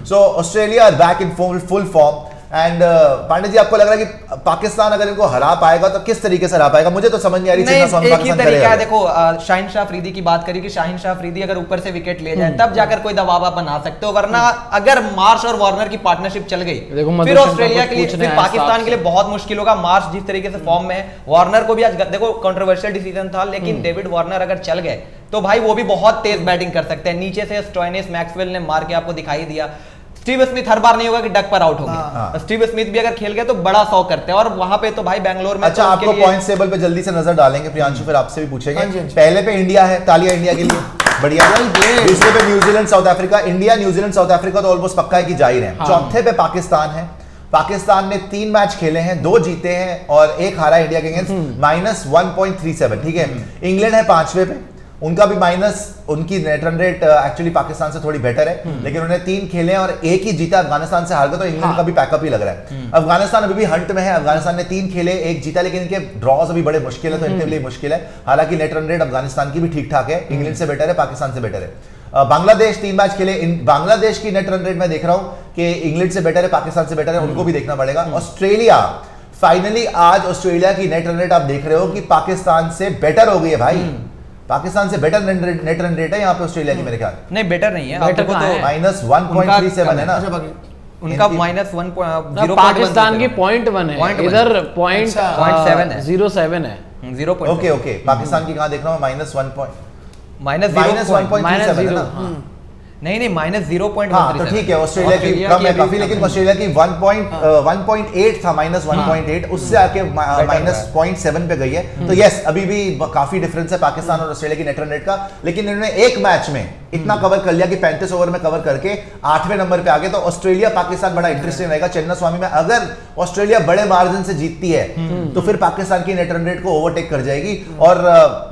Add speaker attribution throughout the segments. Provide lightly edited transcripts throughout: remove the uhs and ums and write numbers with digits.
Speaker 1: So Australia back in full form. And Pandey ji, आपको लग रहा है कि पाकिस्तान अगर इनको हरा पाएगा तो किस तरीके से हरा पाएगा? मुझे तो समझ नहीं आ रही।
Speaker 2: एक ही तरीका है, देखो शाहीन शाह अफरीदी की बात करी कि शाहीन शाह अफरीदी अगर ऊपर से विकेट ले जाए तब जाकर कोई दबाव आप बना सकते हो, वरना अगर मार्श और वार्नर की पार्टनरशिप चल गई फिर ऑस्ट्रेलिया के लिए, फिर पाकिस्तान के लिए बहुत मुश्किल होगा। मार्श जिस तरीके से फॉर्म में है, वार्नर को भी आज देखो कंट्रोवर्शियल डिसीजन था, लेकिन डेविड वार्नर अगर चल गए तो भाई वो भी बहुत तेज बैटिंग कर सकते हैं। नीचे से स्टोइनिस मैक्सवेल ने मार के आपको दिखाई दिया। स्टीव स्मिथ हर बार नहीं होगा कि डक पर आउट हो गया, स्टीव स्मिथ भी अगर खेल गए तो बड़ा शौक करते हैं, और वहां पे तो भाई बेंगलोर में।
Speaker 1: अच्छा, आपको पॉइंट्स टेबल पे जल्दी से नजर डालेंगे प्रियांशु, फिर आपसे भी पूछेंगे। पहले पे इंडिया है, तालियां इंडिया के लिए, बढ़िया। दूसरे पे New Zealand south Africa. India New Zealand south Africa तो ऑलमोस्ट पक्का है कि जाहिर है। चौथे पे पाकिस्तान है। पाकिस्तान ने 3 मैच खेले हैं, 2 जीते हैं और 1 हारा इंडिया के अगेंस्ट, -1.37। ठीक है। इंग्लैंड है 5वें पे, उनका भी माइनस, उनकी net run rate actually Pakistan से थोड़ी बेटर है, लेकिन उन्होंने 3 खेले और 1 ही जीता, अफगानिस्तान से हार गया, तो इंग्लैंड का भी पैकअप ही लग रहा है। अफगानिस्तान अभी भी हंट में है। अफगानिस्तान ने 3 खेले, 1 जीता, लेकिन इनके ड्रॉज अभी बड़े मुश्किल है, तो इनके लिए मुश्किल है। हालांकि नेट रन रेट अफगानिस्तान की भी ठीक ठाक है, इंग्लैंड से बेटर है, पाकिस्तान से बेटर है। बांग्लादेश 3 मैच खेले, बांग्लादेश की नेट रन रेट मैं देख रहा हूं कि इंग्लैंड से बेटर है, पाकिस्तान से बेटर है, उनको भी देखना पड़ेगा। ऑस्ट्रेलिया, फाइनली आज ऑस्ट्रेलिया की नेट रन रेट आप देख रहे हो कि पाकिस्तान से बेटर हो गई है भाई। पाकिस्तान से बेटर नेट रन रेट है यहाँ पे ऑस्ट्रेलिया की, मेरे ख्याल।
Speaker 2: नहीं, बेटर नहीं है, बेटर तो
Speaker 1: -1.37 है ना
Speaker 2: उनका, -1.0।
Speaker 3: पाकिस्तान की 0.1 है, इधर 0.7 है, 0.7 है।
Speaker 1: ओके, पाकिस्तान की कहाँ देख रहा हूँ? -1.37 है ना।
Speaker 2: नहीं, -0.1।
Speaker 1: हाँ, तो ठीक है, ऑस्ट्रेलिया की कम है काफी, लेकिन ऑस्ट्रेलिया की 1.8 था, -1.8, उससे आके -0.7 पे गई है। तो यस, अभी भी काफी डिफरेंस है पाकिस्तान और ऑस्ट्रेलिया की नेट रन रेट का, लेकिन इन्होंने एक मैच में इतना कवर कर लिया कि 35 ओवर में कवर करके 8वें नंबर पे आ गए। तो ऑस्ट्रेलिया पाकिस्तान बड़ा इंटरेस्टिंग रहेगा चिन्नास्वामी में। अगर ऑस्ट्रेलिया बड़े मार्जिन से जीतती है तो फिर पाकिस्तान की नेट रन रेट को ओवरटेक कर जाएगी। और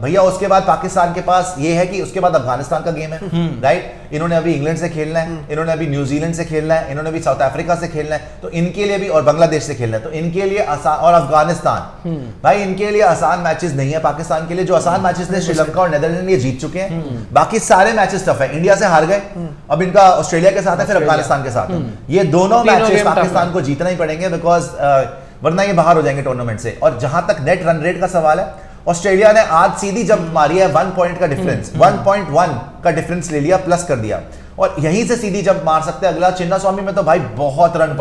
Speaker 1: भैया उसके बाद पाकिस्तान के पास ये है कि उसके बाद अफगानिस्तान का गेम है, राइट। इन्होंने अभी इंग्लैंड से खेलना है, इन्होंने अभी न्यूजीलैंड से खेलना है, इन्होंने अभी साउथ अफ्रीका से खेलना है, तो इनके लिए भी, और बांग्लादेश से खेलना है, तो इनके लिए आसान, और अफगानिस्तान, भाई इनके लिए आसान मैचेस नहीं है। पाकिस्तान के लिए जो आसान मैचेस थे, श्रीलंका और नेदरलैंड, ये जीत चुके हैं। बाकी सारे मैचेस टफ है। इंडिया से हार गए, अब इनका ऑस्ट्रेलिया के साथ है, फिर अफगानिस्तान के साथ है। ये दोनों मैचेस पाकिस्तान को जीतना ही पड़ेंगे, बिकॉज वरना ये बाहर हो जाएंगे टूर्नामेंट से। और जहां तक नेट रन रेट का सवाल है, ऑस्ट्रेलिया ने आज सीधी जंप मारी है, 1 पॉइंट का डिफरेंस, 1.1 का डिफरेंस ले लिया, प्लस कर दिया, और यहीं से सीधी जंप मार सकते हैं। अगला चिन्नास्वामी में तो भाई बहुत रन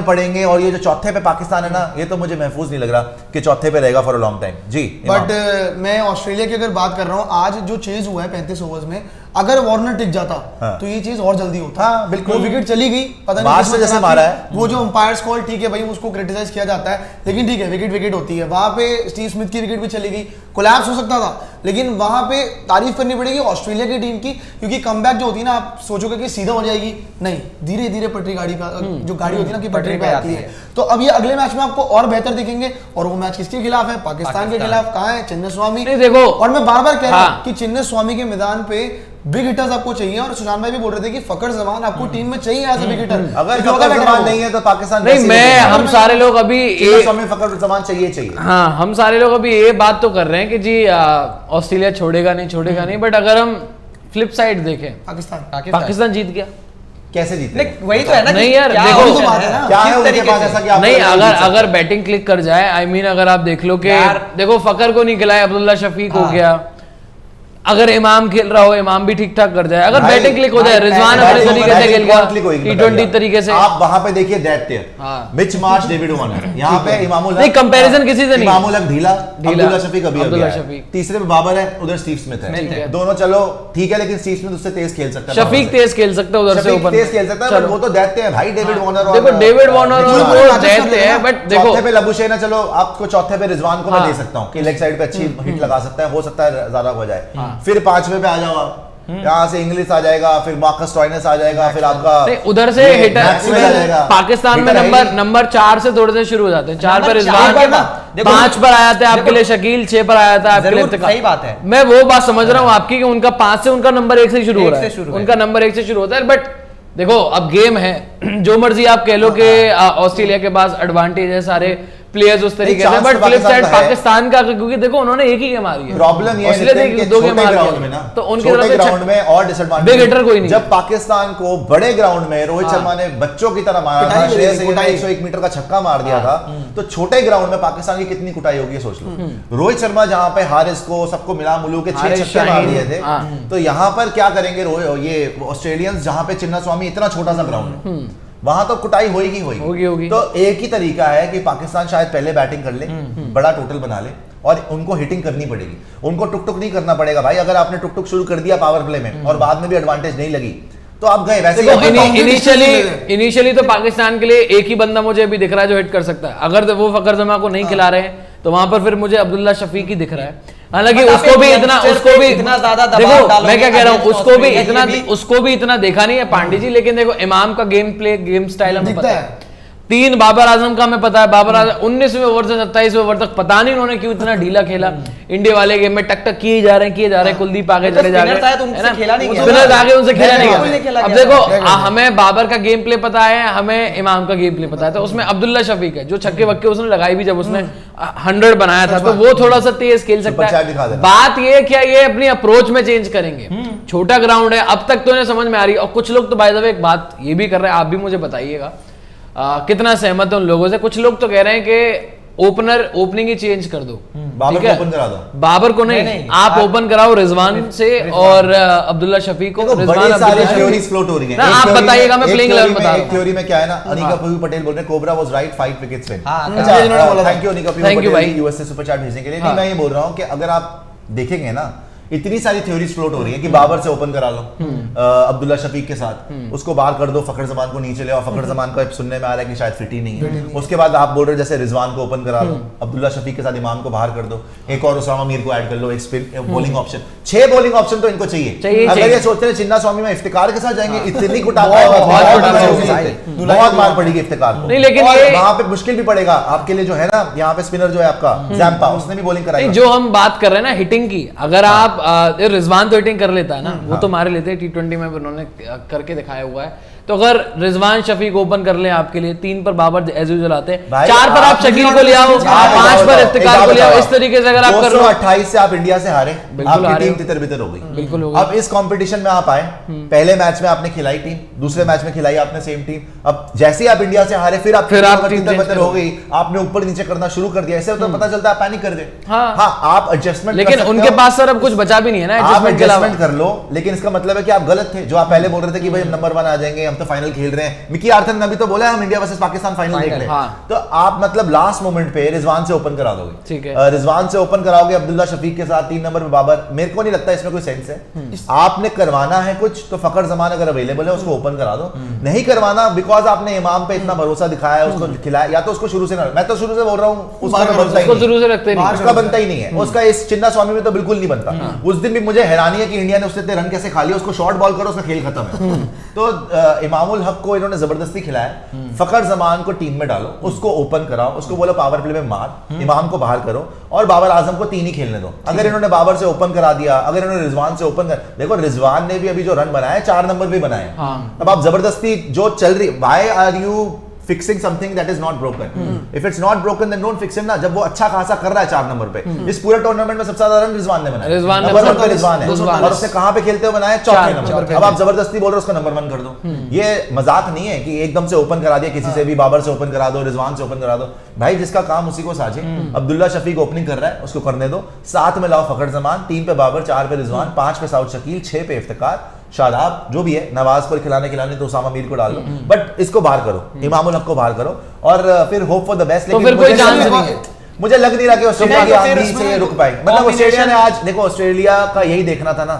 Speaker 1: पड़ेंगे, और ये जो चौथे पे पाकिस्तान है ना, ये तो मुझे महफूज नहीं लग रहा कि चौथे पे रहेगा फॉर अ लॉन्ग टाइम जी।
Speaker 4: बट मैं ऑस्ट्रेलिया की अगर बात कर रहा हूँ, आज जो चेज हुआ है 35 ओवर्स में, अगर वार्नर टिक जाता तो ये चीज और जल्दी होता।
Speaker 1: हाँ, बिल्कुल।
Speaker 4: विकेट चली गई, पता नहीं
Speaker 1: जैसे मारा है
Speaker 4: वो जो अंपायर्स कॉल, ठीक है भाई, उसको क्रिटिसाइज किया जाता है, लेकिन ठीक है, विकेट होती है। वहां पे स्टीव स्मिथ की विकेट भी चली गई, कोलैप्स हो सकता था, लेकिन वहां पे तारीफ करनी पड़ेगी ऑस्ट्रेलिया की टीम की, क्योंकि कमबैक जो होती है ना, आप सोचोगे कि सीधा हो जाएगी, नहीं, धीरे धीरे पटरी गाड़ी पे, जो गाड़ी होती है ना कि पटरी पे आती है। तो अब ये अगले मैच में आपको और बेहतर दिखेंगे, और वो मैच किसके खिलाफ है? पाकिस्तान के खिलाफ। कहाँ है? चिन्नास्वामी।
Speaker 3: देखो,
Speaker 4: और मैं बार बार कह रहा हूँ कि चिन्नास्वामी के मैदान पे बिग हिटर्स आपको चाहिए, और सुशांत भाई भी बोल रहे थे कि फकर जमान आपको टीम में चाहिए एज अ बिग हिटर।
Speaker 1: अगर फकर जमान नहीं है तो पाकिस्तान
Speaker 3: नहीं, हम सारे लोग अभी
Speaker 1: फकर जमान चाहिए।
Speaker 3: हाँ, हम सारे लोग अभी ये बात तो कर रहे हैं कि जी ऑस्ट्रेलिया छोड़ेगा नहीं, बट अगर हम फ्लिप साइड देखें, पाकिस्तान जीत गया,
Speaker 1: कैसे जीते?
Speaker 2: वही तो है ना।
Speaker 3: नहीं यार, देखो
Speaker 1: क्या है उनके पास ऐसा कि
Speaker 3: नहीं, अगर बैटिंग क्लिक कर जाए, आई मीन अगर आप देख लो कि देखो फकर को नहीं खिलाया, अब्दुल्ला शफीक हो गया, अगर इमाम खेल रहा हो, इमाम भी ठीक ठाक कर जाए, अगर बैटिंग क्लिक हो जाए, रिजवान अपने तरीके से खेल गया T20 तरीके से,
Speaker 1: आप वहां पे देखिए मिच मार्श, डेविड वार्नर, यहाँ पे इमामुल
Speaker 3: नहीं, कंपैरिजन किसी से नहीं,
Speaker 1: इमामुल हक ढीला, अब्दुल्ला शफीक अभी, तीसरे पे बाबर है, उधर स्टीव स्मिथ है, दोनों चलो ठीक है, लेकिन स्टीव स्मिथ उससे तेज खेल सकता है,
Speaker 3: शफीक तेज खेल सकता है, उधर से ऊपर
Speaker 1: तेज खेल सकता है, वो तो दैत्य है भाई डेविड वार्नर।
Speaker 3: देखो डेविड वार्नर वो दैत्य है, बट देखो
Speaker 1: चौथे पे लबुशेन है, चलो आपको चौथे पे रिजवान को मैं दे सकता हूँ कि लेग साइड पे अच्छी हिट लगा सकता है, हो सकता है ज्यादा हो जाए। फिर 5वें पे आ जाओ आप, यहाँ से इंग्लिश आ जाएगा, फिर मार्कस स्टोइनिस आ जाएगा, फिर आपका
Speaker 3: उधर से हिटर पाकिस्तान में नंबर 4 से थोड़े से शुरू हो जाते हैं। 4 पर रिजवान, 5 पर आया था आपके लिए शकील, 6 पर आया था आपके लिए।
Speaker 2: सही बात है,
Speaker 3: मैं वो बात समझ रहा हूँ आपकी कि उनका 5 से उनका नंबर 1 से शुरू हो रहा है, उनका नंबर 1 से शुरू होता है। बट देखो अब गेम है, जो मर्जी आप कह लो कि ऑस्ट्रेलिया के पास एडवांटेज है सारे प्लेयर्स उस तरीके से, बट फ्लिप साइड पाकिस्तान का, क्योंकि देखो उन्होंने एक ही गेम हारी है,
Speaker 1: प्रॉब्लम ये है
Speaker 3: दो गेम
Speaker 1: ग्राउंड में ना, तो उनके ग्राउंड में और डिसएडवांटेज, बिग हिटर कोई नहीं। जब पाकिस्तान को बड़े ग्राउंड में रोहित शर्मा ने बच्चों की तरह मारा था, 101 मीटर का छक्का मार दिया था, तो छोटे ग्राउंड में पाकिस्तान की कितनी कुटाई होगी सोच लो। रोहित शर्मा जहां पे हारिस को सबको मिला मुलू के 6 छक्के मार दिए थे, तो यहाँ पर क्या करेंगे ये ऑस्ट्रेलियंस, जहां पे चिन्नास्वामी इतना छोटा सा ग्राउंड है, वहां तो कुटाई होगी। तो एक ही तरीका है कि पाकिस्तान शायद पहले बैटिंग कर ले, बड़ा टोटल बना ले और उनको हिटिंग करनी पड़ेगी, उनको टुक टुक नहीं करना पड़ेगा भाई। अगर आपने टुक टुक शुरू कर दिया पावर प्ले में और बाद में भी एडवांटेज नहीं लगी तो आप गए। वैसे
Speaker 3: इनिशियली तो पाकिस्तान के लिए एक ही बंदा मुझे अभी दिख रहा है जो हिट कर सकता है, अगर वो फकर जमा को नहीं खिला रहे हैं तो वहां पर फिर मुझे अब्दुल्ला शफीक ही दिख रहा है। हालांकि उसको भी इतना ज्यादा देखो, मैं क्या कह रहा हूँ, उसको भी इतना देखा नहीं है पांडे जी, लेकिन देखो इमाम का गेम प्ले, गेम स्टाइल हमें पता है। 3 बाबर आजम का हमें पता है, बाबर आजम 19वें ओवर से 27वें ओवर तक पता नहीं उन्होंने क्यों इतना ढीला खेला। इंडिया वाले गेम में टक टक किए जा रहे हैं, कुलदीप आगे चले जा रहे हैं, उनसे खेला नहीं गया। अब देखो हमें बाबर का गेम प्ले पता है, हमें इमाम का गेम प्ले पता है, तो उसमें अब्दुल्ला शफीक है जो छक्के वक्के उसने लगाई भी, जब उसने 100 बनाया था, तो वो थोड़ा सा तेज खेल सकता है। बात ये क्या ये अपनी अप्रोच में चेंज करेंगे, छोटा ग्राउंड है, अब तक तो इन्हें समझ में आ रही है। और कुछ लोग तो बाय द वे एक बात ये भी कर रहे हैं, आप भी मुझे बताइएगा कितना सहमत है उन लोगों से। कुछ लोग तो कह रहे हैं कि ओपनिंग ही चेंज कर दो,
Speaker 1: बाबर को ओपन करा दो।
Speaker 3: बाबर को नहीं, आप ओपन कराओ रिजवान से और अब्दुल्ला शफीक को।
Speaker 1: बड़ी सारी थ्योरीज फ्लोट हो रही हैं,
Speaker 3: आप बताइएगा, मैं प्लेइंग 11 बता रहा हूं।
Speaker 1: एक थ्योरी में क्या है ना, अनिका पटेल बोल रहे हैं cobra was right 5 wickets win. Thank you Anika Patel USA super chat भेजने के लिए। नहीं, मैं ये बोल रहा हूं कि अगर आप देखेंगे ना, इतनी सारी थ्योरीज फ्लोट हो रही है कि बाबर से ओपन करा लो अब्दुल्ला शफीक के साथ, उसको बाहर कर दो, फखर जमान को नीचे ले आओ। फखर जमान को सुनने में आ रहा है कि शायद फिट ही नहीं है। उसके बाद आप बोल रहे जैसे रिजवान को ओपन करा लो, अब्दुल्ला शफीक के साथ इमाम को बाहर कर दो, एक और उसामा मीर को ऐड कर लो, एक spin bowling option, 6 bowling option तो इनको चाहिए। अगर ये सोचते हैं चिन्नास्वामी में इफ्तिकार के साथ जाएंगे, इतनी बहुत मार पड़ेगी इफ्तिकार को, लेकिन वहां पे मुश्किल भी पड़ेगा आपके लिए। जो है ना यहाँ पे स्पिनर जो है आपका जैम्पा, उसने भी बॉलिंग कराई।
Speaker 3: जो हम बात कर रहे हैं ना हिटिंग की, अगर आप रिजवान तो हिटिंग कर लेता है ना, वो तो मारे लेते हैं, T20 में उन्होंने करके दिखाया हुआ है। तो अगर रिजवान शफीक ओपन कर ले आपके लिए, 3 पर बाबर एज यूजुअल आते हैं, 4 पर आप शकील को ले आओ, 5 पर इफ्तिकार को ले आओ, इस तरीके से अगर आप कर लो।
Speaker 1: 228 से आप इंडिया से हारे, आपकी टीम तितर-बितर हो गई।
Speaker 3: बिल्कुल।
Speaker 1: अब इस कंपटीशन में आप आए, पहले मैच में आपने खिलाई टीम, दूसरे मैच में खिलाई आपने सेम टीम, अब जैसे ही आप इंडिया से हारे फिर आप तितर-बितर हो गई, आपने ऊपर नीचे करना शुरू कर दिया। इससे तो पता चलता है पैनिक कर गए। हाँ, आप एडजस्टमेंट,
Speaker 3: लेकिन उनके पास सर अब कुछ बचा भी नहीं है ना,
Speaker 1: एडजस्टमेंट कर लो। लेकिन इसका मतलब है कि आप गलत थे, जो आप पहले बोल रहे थे कि भाई हम नंबर 1 आ जाएंगे, हम तो फाइनल खेल रहे हैं। मिकी आर्थर ने अभी तो बोला है हम इंडिया वर्सेस पाकिस्तान फाइनल देख रहे हैं। तो आप मतलब लास्ट मोमेंट पे रिजवान से ओपन करा दोगे, ठीक है, रिजवान से ओपन कराओगे अब्दुल्ला शफीक के साथ, 3 नंबर पे बाबर। मेरे को नहीं लगता इसमें कोई सेंस है। आपने करवाना है कुछ तो फखर जमान अगर अवेलेबल है उसको ओपन करा दो, नहीं करवाना बिकॉज आपने इमाम पे इतना भरोसा दिखाया है, उसको खिलाया, या तो उसको शुरू से ना, मैं तो शुरू से बोल रहा हूँ उसका बनता ही नहीं है, उसका इस चिन्नास्वामी में तो बिल्कुल नहीं बनता। उस दिन भी मुझे हैरानी है कि इंडिया ने उससे इतने रन कैसे खा लिया, उसको शॉर्ट बॉल करो उसका खेल खत्म है। तो इमामुल हक को इन्होंने जबरदस्ती खिलाया, फखर जमान को टीम में डालो, उसको ओपन कराओ, उसको बोलो पावर प्ले में मार, इमाम को बाहर करो और बाबर आजम को 3 ही खेलने दो। अगर इन्होंने बाबर से ओपन करा दिया, अगर इन्होंने रिजवान से ओपन कर, देखो रिजवान ने भी अभी जो रन बनाए 4 नंबर भी बनाए। अब आप जबरदस्ती जो चल रही, why are you fixing something that is not broken? If it's not broken then don't fix him ना। जब वो अच्छा खासा कर रहा है 4 नंबर पे, इस पूरे टूर्नामेंट में सबसे ज्यादा रन रिजवान ने बनाए, नंबर 1 पे रिजवान है, और उसने कहां पे खेलते हुए बनाए? चौथे नंबर पे। अब आप जबरदस्ती बोल रहे हो उसका नंबर 1 कर दो, ये मजाक नहीं है कि एकदम से ओपन करा दिया किसी से भी, बाबर से ओपन करा दो, रिजवान से ओपन करा दो। भाई जिसका काम उसी को साझे। अब्दुल्ला शफीक ओपनिंग कर रहा है, उसको करने दो, 7 में लाओ फखर जमान, 3 पे बाबर, 4 पे रिजवान, 5 पे साउथ शकील, 6 पे इफ्तिकार, शादाब जो भी है, नवाज को खिलाने तो उसामा मीर को डाल लो, बट इसको बाहर करो, इमामुल हक को बाहर करो और फिर होप फॉर द बेस्ट। लेकिन फिर कोई चांस नहीं है, मुझे लग नहीं रहा कि ऑस्ट्रेलिया की आंधी से रुक पाए। मतलब ऑस्ट्रेलिया ने आज, देखो ऑस्ट्रेलिया का यही देखना था ना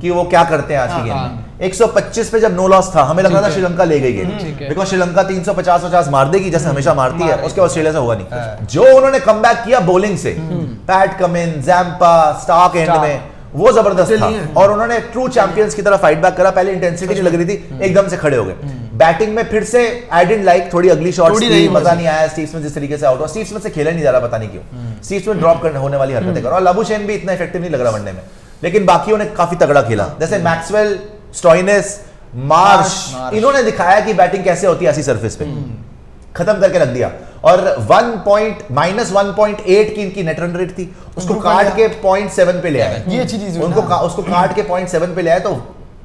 Speaker 1: कि वो क्या करते हैं आज की गेम में। 125 पे जब नो लॉस था, हमें लग रहा था श्रीलंका ले गई गेम, बिकॉज श्रीलंका 350 मार देगी जैसे हमेशा मारती है, उसके ऑस्ट्रेलिया से होगा नहीं। जो उन्होंने कमबैक किया बॉलिंग से, Pat Cummins, Zampa, Starc end में, वो जबरदस्त था और उन्होंने ट्रू चैंपियंस की तरह फाइट बैक करा। पहले इंटेंसिटी नहीं लग रही थी, एकदम से खड़े हो गए। बैटिंग में फिर से आई डिडंट लाइक, थोड़ी अगली शॉट्स थी, मजा नहीं आया। स्टीव स्मिथ जिस तरीके से आउट हुआ, स्टीव स्मिथ से खेला नहीं जा रहा, पता नहीं क्यों स्टीव स्मिथ ड्रॉप होने वाली हरकतें कर रहा। और लबुशेन भी इतना इफेक्टिव नहीं लग रहा वनडे में, लेकिन बाकियों ने काफी तगड़ा खेला, जैसे मैक्सवेल, स्टोइनिस, मार्श, इन्होंने दिखाया कि बैटिंग कैसे होती है ऐसी सरफेस पे, खत्म करके रख दिया। और -1.8 की इनकी नेट रन रेट थी, उसको काट के 0.7 पे ले आए।
Speaker 4: ये अच्छी चीज
Speaker 1: उसको काट के 0.7 पे ले आए, तो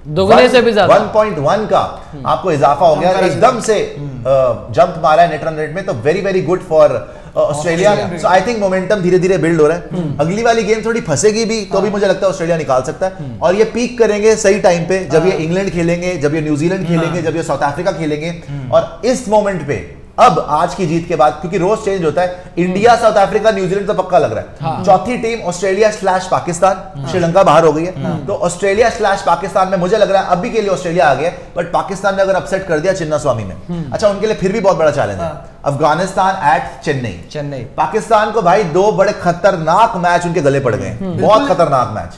Speaker 3: दोगुने से भी ज्यादा
Speaker 1: 1.1 का आपको इजाफा हो गया, एकदम से जंप मारा है नेट रन रेट में। तो very very good for Australia. So I think momentum धीरे धीरे बिल्ड हो रहा है। अगली वाली गेम थोड़ी फंसेगी भी तो भी मुझे लगता है ऑस्ट्रेलिया निकाल सकता है, और ये पीक करेंगे सही टाइम पे, जब ये इंग्लैंड खेलेंगे, जब ये न्यूजीलैंड खेलेंगे, जब ये साउथ अफ्रीका खेलेंगे। और इस मोमेंट पे अब आज की जीत के बाद, क्योंकि रोज चेंज होता है, इंडिया साउथ अफ्रीका न्यूजीलैंड तो पक्का लग रहा है। चौथी टीम ऑस्ट्रेलिया/पाकिस्तान, श्रीलंका बाहर हो गई है। तो ऑस्ट्रेलिया/पाकिस्तान में मुझे लग रहा है अभी के लिए ऑस्ट्रेलिया आ गया, बट पाकिस्तान ने अगर अपसेट कर दिया चिन्नास्वामी में, अच्छा उनके लिए फिर भी बहुत बड़ा चैलेंज है। अफगानिस्तान एट चेन्नई। पाकिस्तान को भाई 2 बड़े खतरनाक मैच उनके गले पड़ गए, बहुत खतरनाक मैच।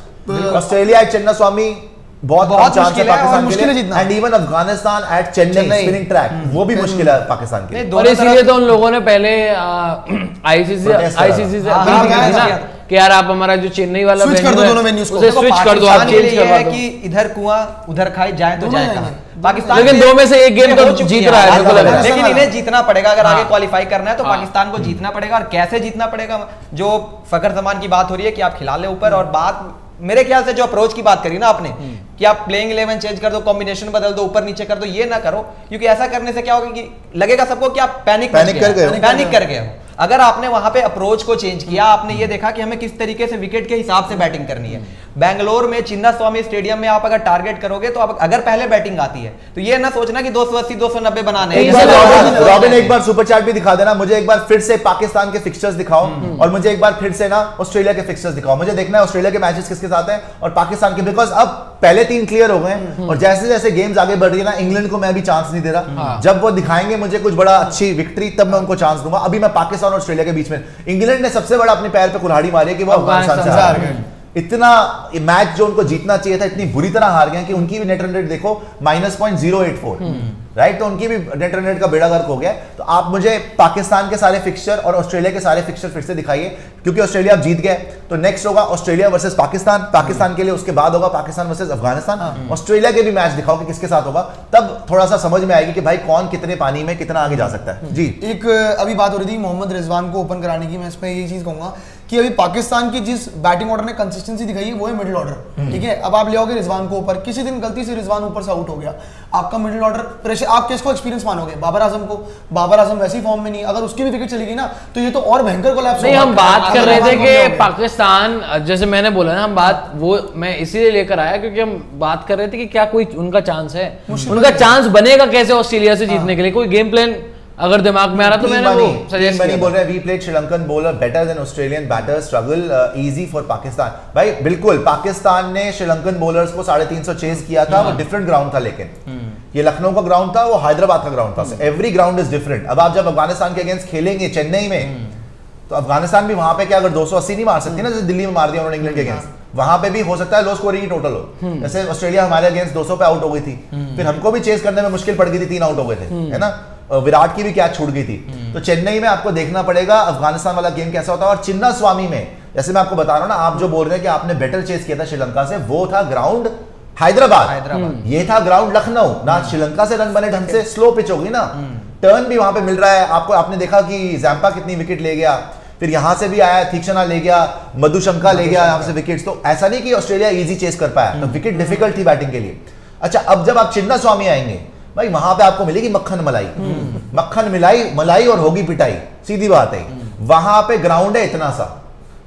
Speaker 1: ऑस्ट्रेलिया एट चिन्नास्वामी बहुत चांस है पाकिस्तान के लिए, and even Afghanistan at Chennai spinning track, वो भी मुश्किल है पाकिस्तान के लिए।
Speaker 3: और इसीलिए तो उन लोगों ने पहले आईसीसी से अपील की थी ना कि यार आप हमारा जो चेन्नई वाला
Speaker 4: स्विच कर दो, दोनों वेन्यूज को
Speaker 3: स्विच कर दो, आप चेंज करवा दो
Speaker 2: कि इधर कुआं उधर खाई, जाए तो जाए कहां। पाकिस्तान
Speaker 3: लेकिन 2 में से एक गेम तो जीत रहा है,
Speaker 2: लेकिन इन्हें जीतना पड़ेगा अगर आगे क्वालिफाई करना है तो पाकिस्तान को जीतना पड़ेगा। और कैसे जीतना पड़ेगा, जो फखर जमान की बात हो रही है कि आप खिला ले ऊपर, और बात मेरे ख्याल से जो अप्रोच की बात करी ना आपने कि आप प्लेइंग 11 चेंज कर दो, कॉम्बिनेशन बदल दो, ऊपर नीचे कर दो, ये ना करो, क्योंकि ऐसा करने से क्या होगा कि लगेगा सबको कि आप पैनिक कर गए हो। अगर आपने वहां पे अप्रोच को चेंज किया, आपने ये देखा कि हमें किस तरीके से विकेट के हिसाब से बैटिंग करनी है। बेंगलोर में चिन्नास्वामी स्टेडियम में आप अगर टारगेट करोगे तो आप अगर पहले बैटिंग आती है तो ये ना सोचना कि 280 290 बनाने हैं।
Speaker 1: रॉबिन एक बार सुपर चैट भी दिखा देना, मुझे एक बार फिर से पाकिस्तान के फिक्सचर्स दिखाओ, और मुझे एक बार फिर से ना ऑस्ट्रेलिया के फिक्सचर्स दिखाओ। मुझे देखना है ऑस्ट्रेलिया के मैचेस किसके साथ हैं और पाकिस्तान के, बिकॉज अब पहले 3 क्लियर हो गए हैं, और जैसे जैसे गेम्स आगे बढ़ रही है ना, इंग्लैंड को मैं अभी चांस नहीं दे रहा। जब वो दिखाएंगे मुझे कुछ बड़ा अच्छी विक्ट्री, तब मैं उनको चांस दूंगा। अभी मैं पाकिस्तान और ऑस्ट्रेलिया के बीच में, इंग्लैंड ने सबसे बड़ा अपने पैर पे कुल्हाड़ी मारी है कि वो अफगानिस्तान से हार गए। इतना मैच जो उनको जीतना चाहिए था, इतनी बुरी तरह हार गए कि उनकी भी नेट रन रेट देखो -0.084, राइट। तो उनकी भी नेट रन रेट का बेड़ा गर्क हो गया। तो आप मुझे पाकिस्तान के सारे फिक्सचर और ऑस्ट्रेलिया के सारे फिक्सचर फिर से दिखाइए, क्योंकि ऑस्ट्रेलिया अब जीत गए। तो नेक्स्ट होगा ऑस्ट्रेलिया वर्सेस पाकिस्तान, पाकिस्तान के लिए उसके बाद होगा पाकिस्तान वर्सेस अफगानिस्तान। ऑस्ट्रेलिया के भी मैच दिखाओ कि किसके साथ होगा, तब थोड़ा सा समझ में आएगी कि भाई कौन कितने पानी में कितना आगे जा सकता है। जी,
Speaker 4: एक अभी बात हो रही थी मोहम्मद रिजवान को ओपन कराने की, मैं इस पर ये चीज कहूंगा कि अभी पाकिस्तान की जिस बैटिंग ऑर्डर ने कंसिस्टेंसी दिखाई है वो है मिडिल ऑर्डर, ठीक है। अब आप ले आओगे रिजवान को ऊपर, किसी दिन गलती से रिजवान ऊपर से आउट हो गया, आपका मिडिल ऑर्डर प्रेशर, आप किसको एक्सपीरियंस मानोगे? बाबर आजम को। बाबर आजम वैसी फॉर्म में नहीं, अगर उसकी भी विकेट चली गई ना तो ये तो और भयंकर कोलैप्स
Speaker 3: होगा। हम बात कर रहे थे कि पाकिस्तान, जैसे मैंने बोला ना, हम बात वो मैं इसीलिए लेकर आया क्योंकि हम बात कर रहे थे कि क्या कोई उनका चांस है, उनका चांस बनेगा कैसे ऑस्ट्रेलिया से जीतने के लिए, कोई गेम प्लान अगर दिमाग में आ रहा तो मैंने वो सजेस्ट किया।
Speaker 1: बोल रहे हैं we played Sri Lankan bowler better than Australian batter, struggle easy for Pakistan. भाई बिल्कुल, पाकिस्तान ने श्रीलंकन बॉलर्स को 350 चेस किया था, वो डिफरेंट ग्राउंड था, लेकिन ये लखनऊ का ग्राउंड था, वो हैदराबाद का ग्राउंड था। Every ground is different. अब आप जब अफगानिस्तान के अगेंस्ट खेलेंगे चेन्नई में, तो अफगानिस्तान भी वहां पे क्या अगर 280 नहीं मार सकती ना, जैसे दिल्ली में मार दिया उन्होंने इंग्लैंड के अगेंस्ट, वहां पे भी हो सकता है लो स्कोरिंग ही टोटल हो। जैसे ऑस्ट्रेलिया हमारे अगेंस्ट 200 पे आउट हो गई थी, फिर हमको भी चेस करने में मुश्किल पड़ गई थी, 3 आउट हो गए थे, है ना। विराट की भी कैच छूट गई थी। तो चेन्नई में आपको देखना पड़ेगा अफगानिस्तान वाला गेम कैसा होता है। और चिन्नास्वामी में, जैसे मैं आपको बता रहा हूं ना, आप जो बोल रहे हैं कि आपने बेटर चेस किया था श्रीलंका से, वो था ग्राउंड हैदराबाद, ये था ग्राउंड लखनऊ ना। श्रीलंका से रन बने ढंग से, स्लो पिच होगी ना, टर्न भी वहां पे मिल रहा है आपको। आपने देखा कि जैम्पा कितनी विकेट ले गया, फिर यहां से भी आया, तीक्षणा ले गया, मधुशंका ले गया यहां से विकेट्स। तो ऐसा नहीं कि ऑस्ट्रेलिया इजी चेस कर पाया, तो विकेट डिफिकल्ट थी बैटिंग के लिए। अच्छा, अब जब आप चिन्नास्वामी आएंगे भाई, वहां पे आपको मिलेगी मक्खन मलाई, मक्खन मलाई और होगी पिटाई, सीधी बात है। वहां पे ग्राउंड है इतना सा,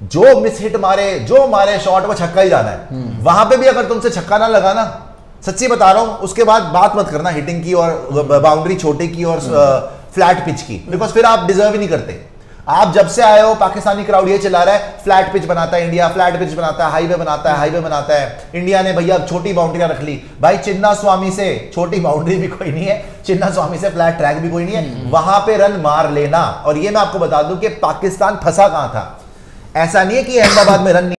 Speaker 1: जो मिस हिट मारे, जो मारे शॉट, वो छक्का ही जाना है। वहां पे भी अगर तुमसे छक्का ना लगाना, सच्ची बता रहा हूं, उसके बाद बात मत करना हिटिंग की और बाउंड्री छोटे की और फ्लैट पिच की, बिकॉज फिर आप डिजर्व ही नहीं करते। आप जब से आए हो पाकिस्तानी क्राउड ये चिल्ला रहा है फ्लैट पिच बनाता है इंडिया, फ्लैट पिच बनाता है, हाईवे बनाता है, हाईवे बनाता है। इंडिया ने भैया छोटी बाउंड्रियां रख ली। भाई चिन्नास्वामी से छोटी बाउंड्री भी कोई नहीं है, चिन्नास्वामी से फ्लैट ट्रैक भी कोई नहीं है, वहां पे रन मार लेना। और ये मैं आपको बता दूं कि पाकिस्तान फंसा कहां था। ऐसा नहीं है कि अहमदाबाद में रन